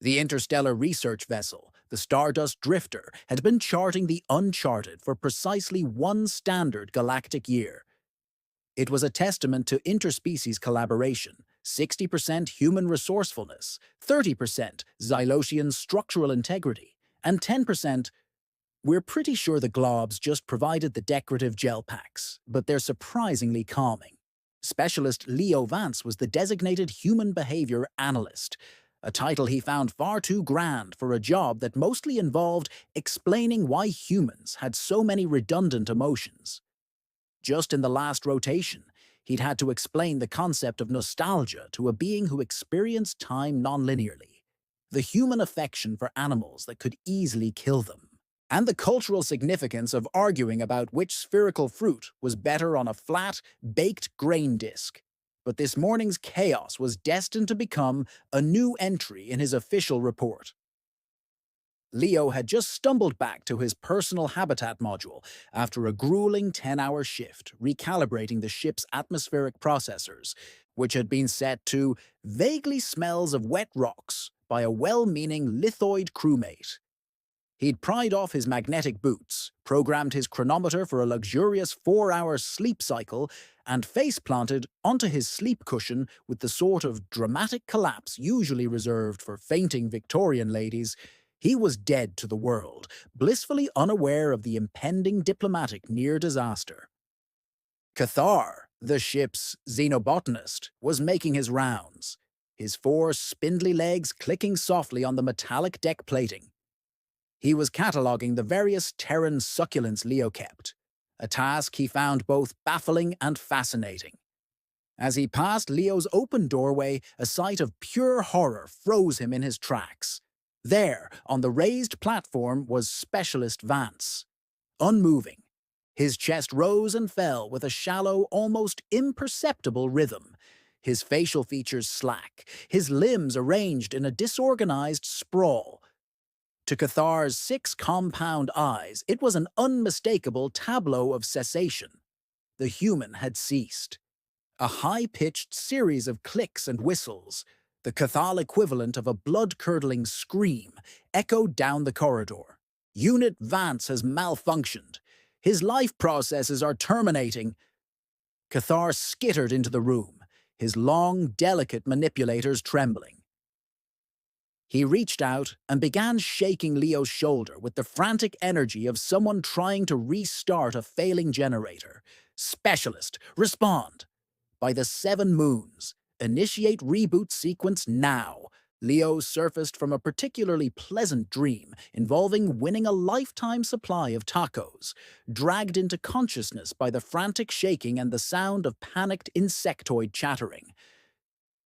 The interstellar research vessel, the Stardust Drifter, had been charting the uncharted for precisely one standard galactic year. It was a testament to interspecies collaboration, 60% human resourcefulness, 30% Xylosian structural integrity, and 10%. We're pretty sure the globs just provided the decorative gel packs, but they're surprisingly calming. Specialist Leo Vance was the designated human behavior analyst, a title he found far too grand for a job that mostly involved explaining why humans had so many redundant emotions. Just in the last rotation, he'd had to explain the concept of nostalgia to a being who experienced time nonlinearly, the human affection for animals that could easily kill them, and the cultural significance of arguing about which spherical fruit was better on a flat, baked grain disk. But this morning's chaos was destined to become a new entry in his official report. Leo had just stumbled back to his personal habitat module after a grueling 10-hour shift recalibrating the ship's atmospheric processors, which had been set to vaguely smells of wet rocks by a well-meaning lithoid crewmate. He'd pried off his magnetic boots, programmed his chronometer for a luxurious 4-hour sleep cycle, and face-planted onto his sleep cushion with the sort of dramatic collapse usually reserved for fainting Victorian ladies. He was dead to the world, blissfully unaware of the impending diplomatic near-disaster. Cathar, the ship's Xenobotanist, was making his rounds, his 4 spindly legs clicking softly on the metallic deck plating. He was cataloguing the various Terran succulents Leo kept, a task he found both baffling and fascinating. As he passed Leo's open doorway, a sight of pure horror froze him in his tracks. There, on the raised platform, was Specialist Vance, unmoving. His chest rose and fell with a shallow, almost imperceptible rhythm, his facial features slack, his limbs arranged in a disorganized sprawl. To Cathar's 6 compound eyes, it was an unmistakable tableau of cessation. The human had ceased. A high-pitched series of clicks and whistles, the Cathal equivalent of a blood-curdling scream, echoed down the corridor. Unit Vance has malfunctioned. His life processes are terminating. Cathar skittered into the room, his long, delicate manipulators trembling. He reached out and began shaking Leo's shoulder with the frantic energy of someone trying to restart a failing generator. Specialist, respond! By the 7 moons, initiate reboot sequence now. Leo surfaced from a particularly pleasant dream involving winning a lifetime supply of tacos, dragged into consciousness by the frantic shaking and the sound of panicked insectoid chattering.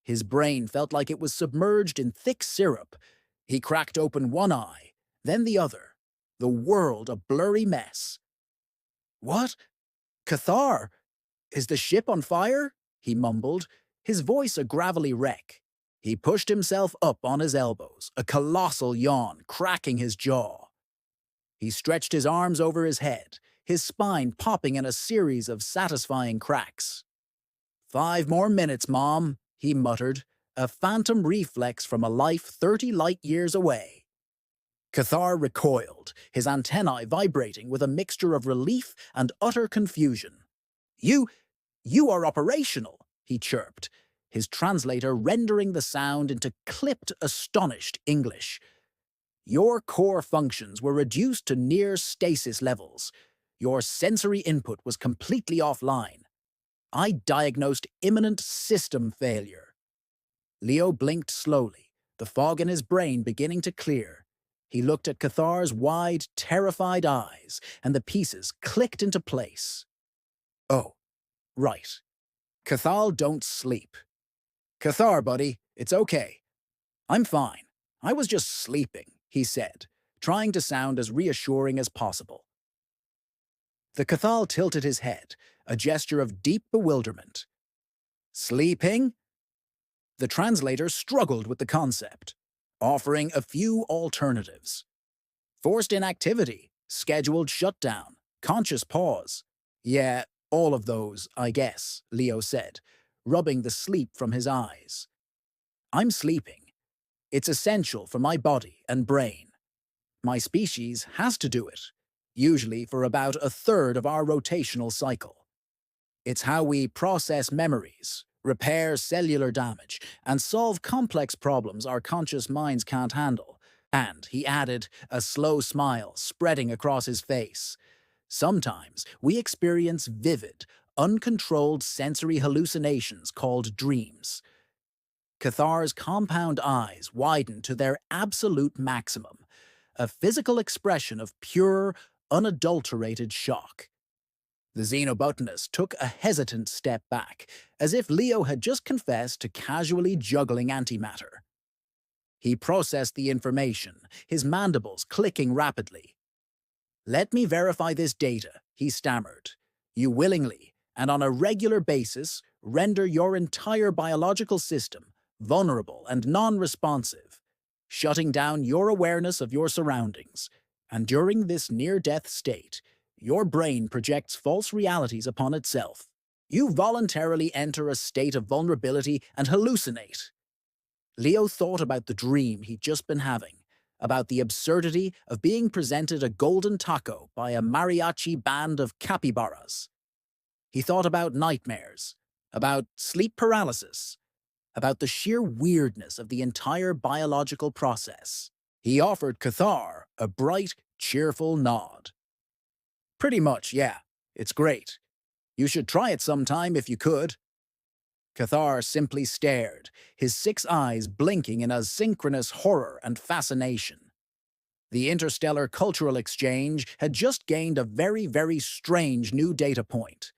His brain felt like it was submerged in thick syrup. He cracked open one eye, then the other, the world a blurry mess. What? Cathar? Is the ship on fire? He mumbled, his voice a gravelly wreck. He pushed himself up on his elbows, a colossal yawn cracking his jaw. He stretched his arms over his head, his spine popping in a series of satisfying cracks. 5 more minutes, Mom, he muttered, a phantom reflex from a life 30 light-years away. Cathar recoiled, his antennae vibrating with a mixture of relief and utter confusion. You are operational, he chirped, his translator rendering the sound into clipped, astonished English. Your core functions were reduced to near stasis levels. Your sensory input was completely offline. I diagnosed imminent system failure. Leo blinked slowly, the fog in his brain beginning to clear. He looked at Cathar's wide, terrified eyes, and the pieces clicked into place. Oh, right. Cathal don't sleep. Cathar, buddy, it's okay. I'm fine. I was just sleeping, he said, trying to sound as reassuring as possible. The Cathal tilted his head, a gesture of deep bewilderment. Sleeping? The translator struggled with the concept, offering a few alternatives. Forced inactivity, scheduled shutdown, conscious pause. Yeah, all of those, I guess, Leo said, rubbing the sleep from his eyes. I'm sleeping. It's essential for my body and brain. My species has to do it, usually for about a third of our rotational cycle. It's how we process memories, repair cellular damage, and solve complex problems our conscious minds can't handle. And, he added, a slow smile spreading across his face, sometimes we experience vivid, uncontrolled sensory hallucinations called dreams. Cathar's compound eyes widened to their absolute maximum, a physical expression of pure, unadulterated shock. The Xenobotanist took a hesitant step back, as if Leo had just confessed to casually juggling antimatter. He processed the information, his mandibles clicking rapidly. "Let me verify this data," he stammered. "You willingly, and on a regular basis, render your entire biological system vulnerable and non-responsive, shutting down your awareness of your surroundings. And during this near-death state, your brain projects false realities upon itself. You voluntarily enter a state of vulnerability and hallucinate." Leo thought about the dream he'd just been having, about the absurdity of being presented a golden taco by a mariachi band of capybaras. He thought about nightmares, about sleep paralysis, about the sheer weirdness of the entire biological process. He offered Cathar a bright, cheerful nod. "Pretty much, yeah. It's great. You should try it sometime if you could." Cathar simply stared, his 6 eyes blinking in a synchronous horror and fascination. The interstellar cultural exchange had just gained a very, very strange new data point.